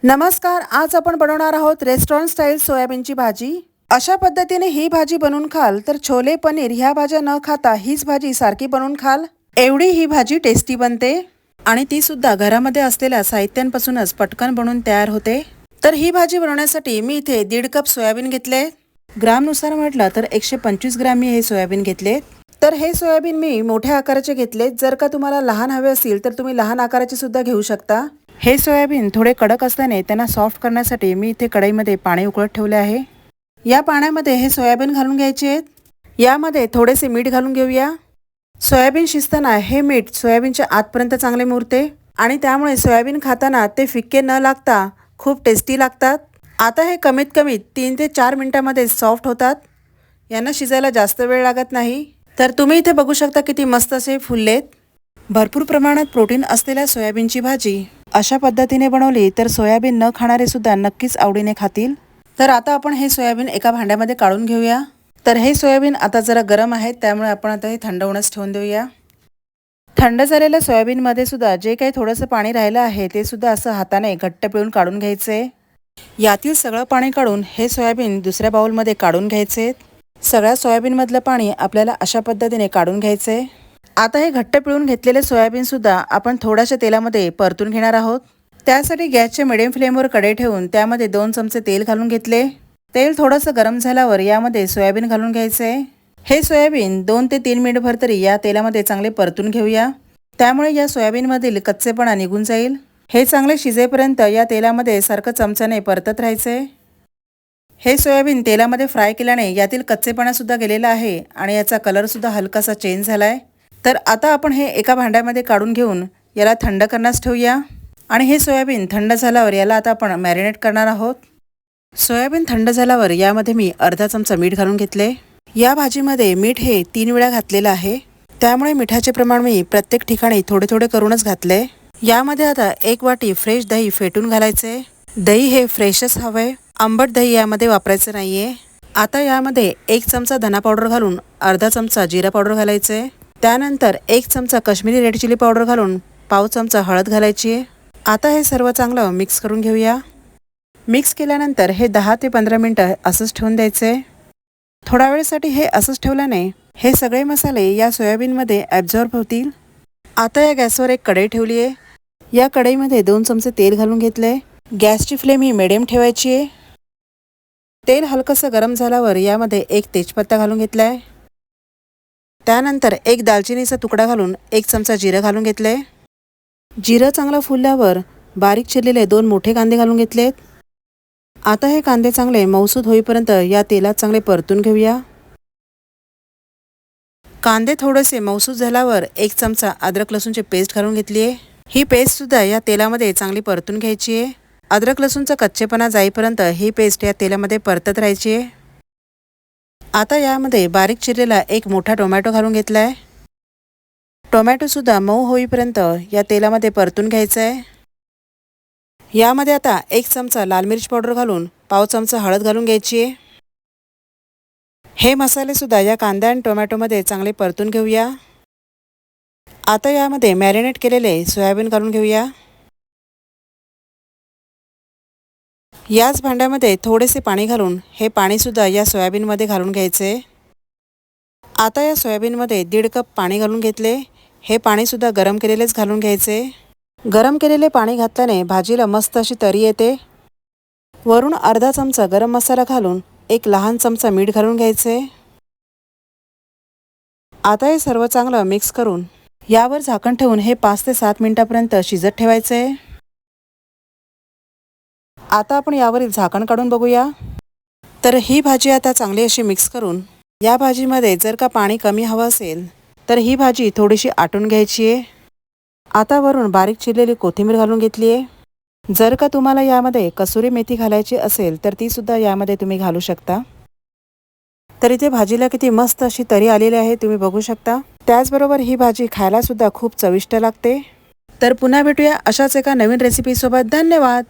नमस्कार, आज आपण बनवणार आहोत रेस्टॉरंट स्टाईल सोयाबीनची भाजी। अशा पद्धतीने ही भाजी बनवून खाल तर छोले पनीर ह्या भाज्या न खाता हीच भाजी सारखी बनवून खाल, एवढी ही भाजी टेस्टी बनते आणि ती सुद्धा घरामध्ये असलेल्या साहित्यांपासूनच पटकन बनवून तयार होते। तर ही भाजी बनवण्यासाठी मी इथे 1.5 कप सोयाबीन घेतले। ग्रामनुसार म्हटलं तर 125 ग्राम मी हे सोयाबीन घेतले। तर हे सोयाबीन मी मोठ्या आकाराचे घेतले, जर का तुम्हाला लहान हवे असतील तर तुम्ही लहान आकाराचे सुद्धा घेऊ शकता। हे सोयाबीन थोडे कडक असल्याने त्यांना सॉफ्ट करण्यासाठी मी इथे कढईमध्ये पाणी उकळत ठेवले आहे। या पाण्यामध्ये हे सोयाबीन घालून घ्यायचे आहेत। यामध्ये थोडेसे मीठ घालून घेऊया। सोयाबीन शिजताना हे मीठ सोयाबीनच्या आतपर्यंत चांगले मुरते आणि त्यामुळे सोयाबीन खाताना ते फिक्के न लागता खूप टेस्टी लागतात। आता हे कमीत कमी 3 ते 4 मिनिटांमध्ये सॉफ्ट होतात। यांना शिजायला जास्त वेळ लागत नाही। तर तुम्ही इथे बघू शकता किती मस्त असे फुललेत। भरपूर प्रमाणात प्रोटीन असलेल्या सोयाबीनची भाजी अशा पद्धतीने बनवली तर सोयाबीन न खाणारे सुद्धा नक्कीच आवडीने खातील। तर आता आपण हे सोयाबीन एका भांड्यामध्ये काढून घेऊया। तर हे सोयाबीन आता जरा गरम आहे, त्यामुळे आपण आता हे थंड होण्यास ठेवून देऊया। थंड झालेल्या सोयाबीनमध्ये सुद्धा जे काही थोडंसं पाणी राहिलं आहे ते सुद्धा असं हाताने घट्ट पिळून काढून घ्यायचे। यातील सगळं पाणी काढून हे सोयाबीन दुसऱ्या बाउलमध्ये काढून घ्यायचे। सगळ्या सोयाबीनमधलं पाणी आपल्याला अशा पद्धतीने काढून घ्यायचे। आता हे घट्ट पिळून घेतलेले सोयाबीन सुद्धा आपण थोड्याशा तेलामध्ये परतून घेणार आहोत। त्यासाठी गॅसच्या मिडियम फ्लेमवर कढई ठेवून त्यामध्ये 2 चमचे तेल घालून घेतले। तेल थोडंसं गरम झाल्यावर यामध्ये सोयाबीन घालून घ्यायचे। हे सोयाबीन 2 ते 3 मिनिटभर तरी या तेलामध्ये चांगले परतून घेऊया, त्यामुळे या सोयाबीनमधील कच्चेपणा निघून जाईल। हे चांगले शिजेपर्यंत या तेलामध्ये सारखं चमच्याने परतत राहायचे। हे सोयाबीन तेलामध्ये फ्राय केल्याने यातील कच्चेपणा सुद्धा गेलेला आहे आणि याचा कलर सुद्धा हलकासा चेंज झालाय। तर आता आपण हे एका भांड्यामध्ये काढून घेऊन याला थंड करण्यास ठेवूया आणि हे सोयाबीन थंड झाल्यावर याला आता आपण मॅरिनेट करणार आहोत। सोयाबीन थंड झाल्यावर यामध्ये मी अर्धा चमचा मीठ घालून घेतले। या भाजीमध्ये मीठ हे 3 वेळा घातलेलं आहे, त्यामुळे मिठाचे प्रमाण मी प्रत्येक ठिकाणी थोडे थोडे करूनच घातले। यामध्ये आता 1 वाटी फ्रेश दही फेटून घालायचे। दही हे फ्रेशच हवे, आंबट दही यामध्ये वापरायचं नाहीये। आता यामध्ये 1 चमचा धना पावडर घालून अर्धा चमचा जिरा पावडर घालायचे। त्यानंतर 1 चमचा काश्मीरी रेड चिली पावडर घालून पाव चमचा हळद घालायची। आता हे सर्व चांगलं मिक्स करून घेऊया। मिक्स केल्यानंतर हे 10 ते 15 मिनिटं असंच ठेवून द्यायचे। थोड्या वेळेसाठी हे असंच ठेवल्याने हे सगळे मसाले या सोयाबीनमध्ये ॲब्झॉर्ब होतील। आता या गॅसवर एक कढई ठेवली आहे। या कढईमध्ये 2 चमचे तेल घालून घेतले। गॅसची फ्लेम ही मिडियम ठेवायची आहे। तेल हलकंसं गरम झाल्यावर यामध्ये 1 तेजपत्ता घालून घेतलाय। त्यानंतर 1 दालचिनीचा तुकडा घालून 1 चमचा जिरं घालून घेतले। जिरं चांगलं फुलल्यावर बारीक चिरलेले 2 मोठे कांदे घालून घेतलेत। आता हे कांदे चांगले मऊसूद होईपर्यंत या तेलात चांगले परतून घेऊया। कांदे थोडेसे मऊसूद झाल्यावर 1 चमचा अद्रक लसूणची पेस्ट घालून घेतली आहे। ही पेस्ट सुद्धा या तेलामध्ये चांगली परतून घ्यायची आहे। अद्रक लसूणचा कच्चेपणा जाईपर्यंत ही पेस्ट या तेलामध्ये परतत राहायची आहे। आता यामध्ये बारीक चिरलेला 1 मोठा टोमॅटो घालून घेतलाय। टोमॅटो सुद्धा मऊ होईपर्यंत या तेलामध्ये परतून घ्यायचं आहे। यामध्ये आता 1 चमचा लाल मिरच पावडर घालून पाव चमचा हळद घालून घ्यायची आहे। हे मसाले सुद्धा या कांदा आणि टोमॅटोमध्ये चांगले परतून घेऊया। आता यामध्ये मॅरिनेट केलेले सोयाबीन घालून घेऊया। याच भांड्यामध्ये थोडेसे पाणी घालून हे पाणी सुद्धा या सोयाबीनमध्ये घालून घ्यायचे। आता या सोयाबीनमध्ये 1.5 कप पाणी घालून घेतले। हे पाणी सुद्धा गरम केलेलेच घालून घ्यायचे। गरम केलेले पाणी घातल्याने भाजीला मस्त अशी तरी येते। वरून अर्धा चमचा गरम मसाला घालून 1 लहान चमचा मीठ घालून घ्यायचे। आता हे सर्व चांगलं मिक्स करून यावर झाकण ठेवून हे 5 ते 7 मिनिटापर्यंत शिजत ठेवायचे। आता आपण यावरील झाकण काढून बघूया। तर ही भाजी आता चांगली अशी मिक्स करून या भाजीमध्ये जर का पाणी कमी हवं असेल तर ही भाजी थोडीशी आटून घ्यायची आहे। आता वरून बारीक चिरलेली कोथिंबीर घालून घेतली आहे। जर का तुम्हाला यामध्ये कसुरी मेथी घालायची असेल तर ती सुद्धा यामध्ये तुम्ही घालू शकता। तर इथे भाजीला किती मस्त अशी तरी आलेली आहे, तुम्ही बघू शकता। त्याचबरोबर ही भाजी खायला सुद्धा खूप चविष्ट लागते। तर पुन्हा भेटूया अशाच एका नवीन रेसिपीसोबत। धन्यवाद।